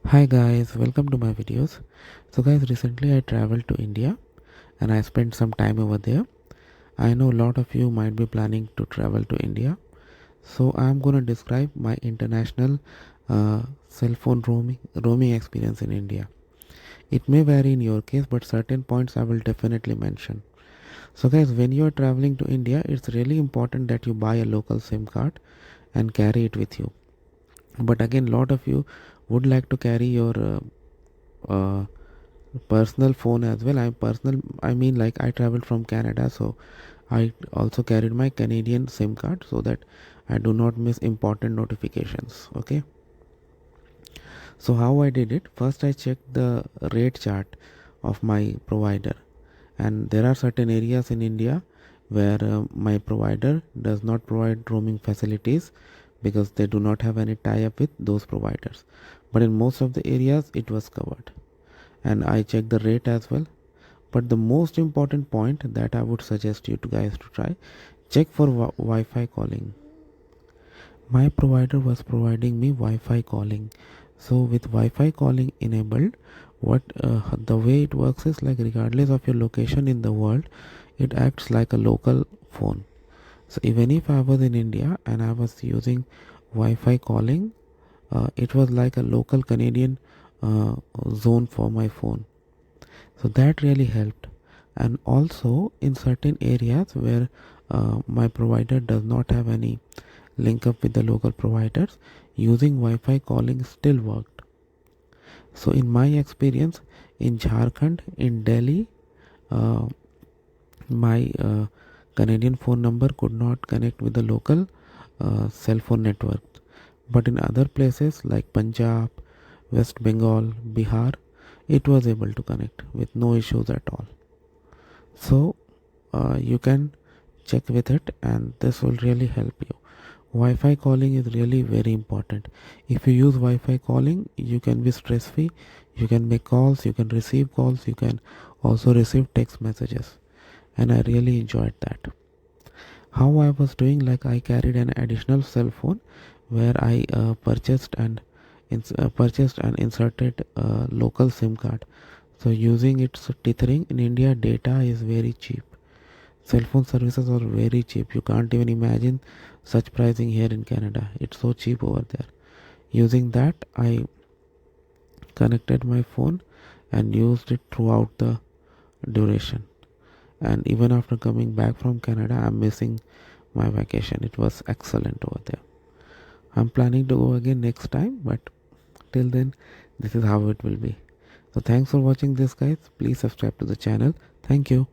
Hi guys, welcome to my videos. So guys, recently I traveled to India and I spent some time over there. I know a lot of you might be planning to travel to India. So I'm going to describe my international cell phone roaming experience in India. It may vary in your case, but certain points I will definitely mention. So guys, when you are traveling to India, it's really important that you buy a local SIM card and carry it with you. But again, lot of you would like to carry your uh, personal phone as well. Like I traveled from Canada, so I also carried my Canadian SIM card so that I do not miss important notifications. Okay, so how I did it: first I checked the rate chart of my provider, and there are certain areas in India where my provider does not provide roaming facilities because they do not have any tie up with those providers, but in most of the areas it was covered, and I checked the rate as well. But the most important point that I would suggest you to guys to try, check for Wi-Fi calling. My provider was providing me Wi-Fi calling. So with Wi-Fi calling enabled, what the way it works is like regardless of your location in the world, it acts like a local phone. So even if I was in India and I was using Wi-Fi calling, it was like a local Canadian zone for my phone. So that really helped. And also in certain areas where my provider does not have any link up with the local providers, using Wi-Fi calling still worked. So in my experience in Jharkhand, in Delhi, uh, my Canadian phone number could not connect with the local cell phone network, but in other places like Punjab, West Bengal, Bihar, it was able to connect with no issues at all. So you can check with it, and this will really help you. Wi-Fi calling is really very important. If you use Wi-Fi calling, you can be stress free, you can make calls, you can receive calls, you can also receive text messages, and I really enjoyed that. How I was doing, like I carried an additional cell phone where I purchased and inserted a local SIM card. So using its tethering in India, data is very cheap. Cell phone services are very cheap. You can't even imagine such pricing here in Canada. It's so cheap over there. Using that, I connected my phone and used it throughout the duration. And even after coming back from Canada, I'm missing my vacation. It was excellent over there. I'm planning to go again next time, but till then, this is how it will be. So thanks for watching this, guys. Please subscribe to the channel. Thank you.